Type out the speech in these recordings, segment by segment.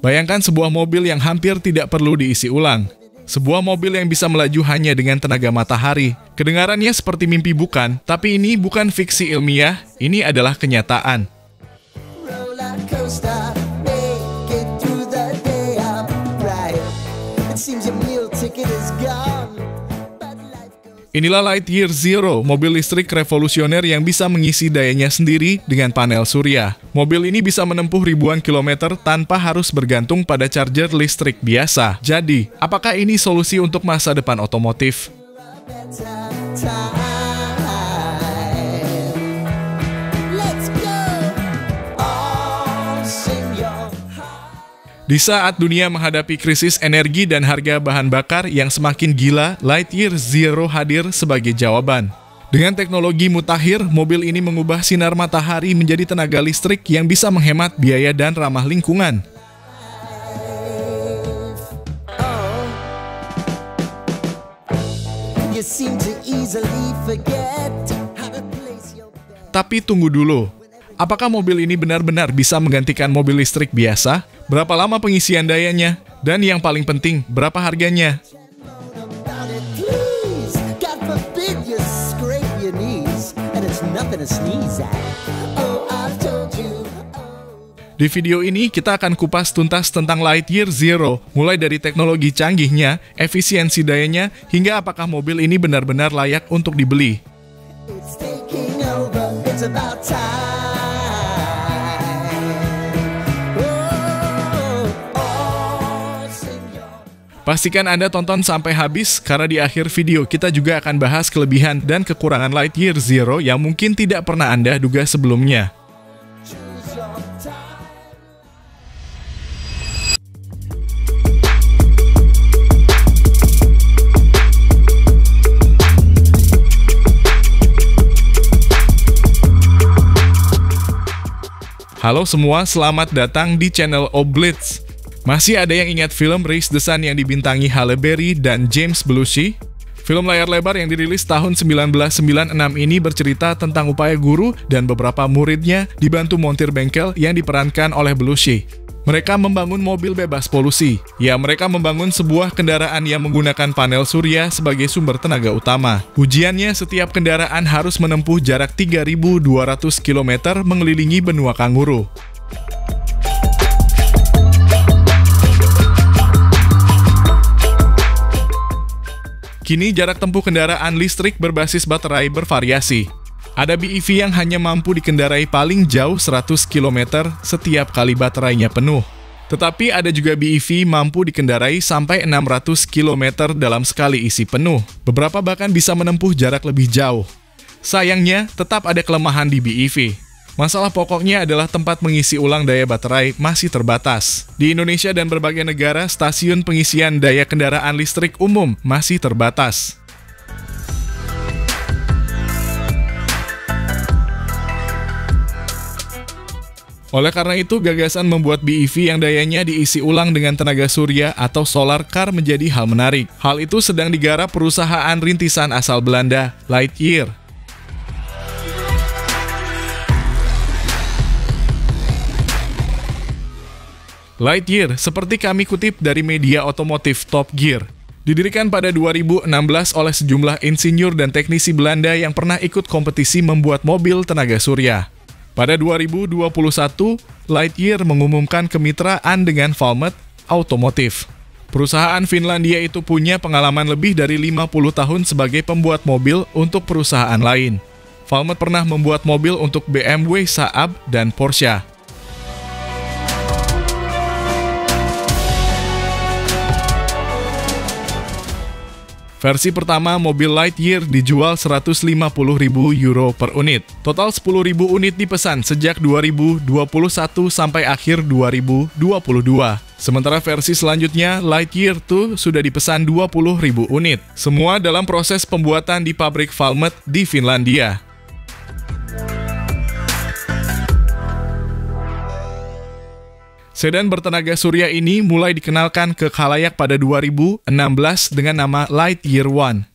Bayangkan sebuah mobil yang hampir tidak perlu diisi ulang. Sebuah mobil yang bisa melaju hanya dengan tenaga matahari. Kedengarannya seperti mimpi bukan, tapi ini bukan fiksi ilmiah, ini adalah kenyataan. Inilah Lightyear Zero, mobil listrik revolusioner yang bisa mengisi dayanya sendiri dengan panel surya. Mobil ini bisa menempuh ribuan kilometer tanpa harus bergantung pada charger listrik biasa. Jadi, apakah ini solusi untuk masa depan otomotif? Di saat dunia menghadapi krisis energi dan harga bahan bakar yang semakin gila, Lightyear Zero hadir sebagai jawaban. Dengan teknologi mutakhir, mobil ini mengubah sinar matahari menjadi tenaga listrik yang bisa menghemat biaya dan ramah lingkungan. Tapi tunggu dulu, apakah mobil ini benar-benar bisa menggantikan mobil listrik biasa? Berapa lama pengisian dayanya? Dan yang paling penting, berapa harganya? Di video ini, kita akan kupas tuntas tentang Lightyear Zero, mulai dari teknologi canggihnya, efisiensi dayanya, hingga apakah mobil ini benar-benar layak untuk dibeli. Pastikan Anda tonton sampai habis, karena di akhir video kita juga akan bahas kelebihan dan kekurangan Lightyear Zero yang mungkin tidak pernah Anda duga sebelumnya. Halo semua, selamat datang di channel Oblitz. Masih ada yang ingat film Race the Sun yang dibintangi Halle Berry dan James Belushi? Film layar lebar yang dirilis tahun 1996 ini bercerita tentang upaya guru dan beberapa muridnya dibantu montir bengkel yang diperankan oleh Belushi. Mereka membangun mobil bebas polusi. Ya, mereka membangun sebuah kendaraan yang menggunakan panel surya sebagai sumber tenaga utama. Ujiannya, setiap kendaraan harus menempuh jarak 3.200 km mengelilingi benua kanguru. Kini jarak tempuh kendaraan listrik berbasis baterai bervariasi. Ada BEV yang hanya mampu dikendarai paling jauh 100 km setiap kali baterainya penuh. Tetapi ada juga BEV mampu dikendarai sampai 600 km dalam sekali isi penuh. Beberapa bahkan bisa menempuh jarak lebih jauh. Sayangnya, tetap ada kelemahan di BEV. Masalah pokoknya adalah tempat mengisi ulang daya baterai masih terbatas. Di Indonesia dan berbagai negara, stasiun pengisian daya kendaraan listrik umum masih terbatas. Oleh karena itu, gagasan membuat BEV yang dayanya diisi ulang dengan tenaga surya atau solar car menjadi hal menarik. Hal itu sedang digarap perusahaan rintisan asal Belanda, Lightyear. Lightyear, seperti kami kutip dari media otomotif Top Gear, didirikan pada 2016 oleh sejumlah insinyur dan teknisi Belanda yang pernah ikut kompetisi membuat mobil tenaga surya. Pada 2021, Lightyear mengumumkan kemitraan dengan Valmet Automotive. Perusahaan Finlandia itu punya pengalaman lebih dari 50 tahun sebagai pembuat mobil untuk perusahaan lain. Valmet pernah membuat mobil untuk BMW, Saab, dan Porsche. Versi pertama mobil Lightyear dijual 150.000 euro per unit. Total 10.000 unit dipesan sejak 2021 sampai akhir 2022. Sementara versi selanjutnya, Lightyear 2 sudah dipesan 20.000 unit. Semua dalam proses pembuatan di pabrik Valmet di Finlandia. Sedan bertenaga surya ini mulai dikenalkan ke khalayak pada 2016 dengan nama Lightyear One.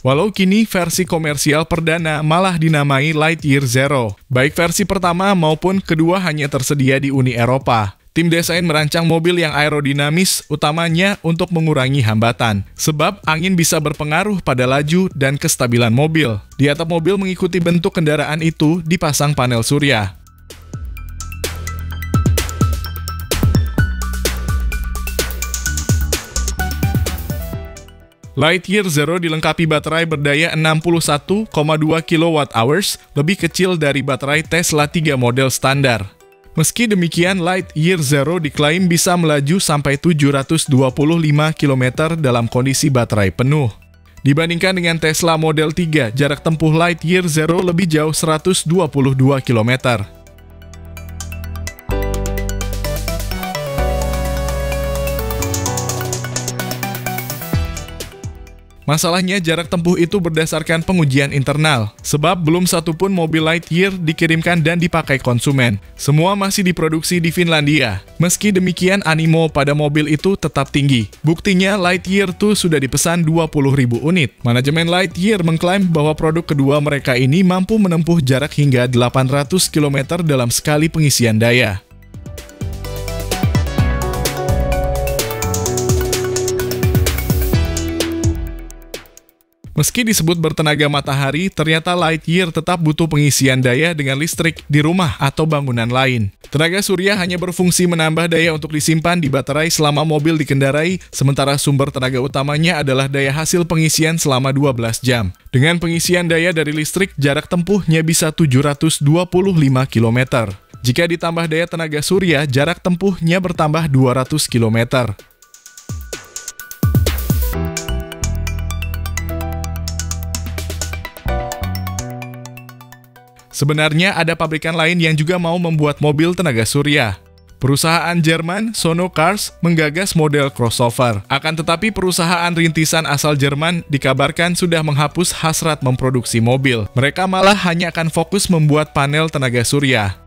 Walau kini versi komersial perdana malah dinamai Lightyear Zero. Baik versi pertama maupun kedua hanya tersedia di Uni Eropa. Tim desain merancang mobil yang aerodinamis utamanya untuk mengurangi hambatan, sebab angin bisa berpengaruh pada laju dan kestabilan mobil. Di atap mobil mengikuti bentuk kendaraan itu dipasang panel surya. Lightyear Zero dilengkapi baterai berdaya 61,2 kWh, lebih kecil dari baterai Tesla 3 model standar. Meski demikian, Lightyear Zero diklaim bisa melaju sampai 725 km dalam kondisi baterai penuh. Dibandingkan dengan Tesla Model 3, jarak tempuh Lightyear Zero lebih jauh 122 km. Masalahnya, jarak tempuh itu berdasarkan pengujian internal, sebab belum satupun mobil Lightyear dikirimkan dan dipakai konsumen. Semua masih diproduksi di Finlandia. Meski demikian, animo pada mobil itu tetap tinggi. Buktinya, Lightyear 2 sudah dipesan 20.000 unit. Manajemen Lightyear mengklaim bahwa produk kedua mereka ini mampu menempuh jarak hingga 800 km dalam sekali pengisian daya. Meski disebut bertenaga matahari, ternyata Lightyear tetap butuh pengisian daya dengan listrik di rumah atau bangunan lain. Tenaga surya hanya berfungsi menambah daya untuk disimpan di baterai selama mobil dikendarai, sementara sumber tenaga utamanya adalah daya hasil pengisian selama 12 jam. Dengan pengisian daya dari listrik, jarak tempuhnya bisa 725 km. Jika ditambah daya tenaga surya, jarak tempuhnya bertambah 200 km. Sebenarnya ada pabrikan lain yang juga mau membuat mobil tenaga surya. Perusahaan Jerman, Sono Cars, menggagas model crossover. Akan tetapi perusahaan rintisan asal Jerman dikabarkan sudah menghapus hasrat memproduksi mobil. Mereka malah hanya akan fokus membuat panel tenaga surya.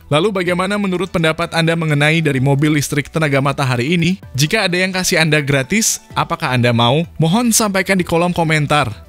Lalu bagaimana menurut pendapat Anda mengenai dari mobil listrik tenaga matahari ini? Jika ada yang kasih Anda gratis, apakah Anda mau? Mohon sampaikan di kolom komentar.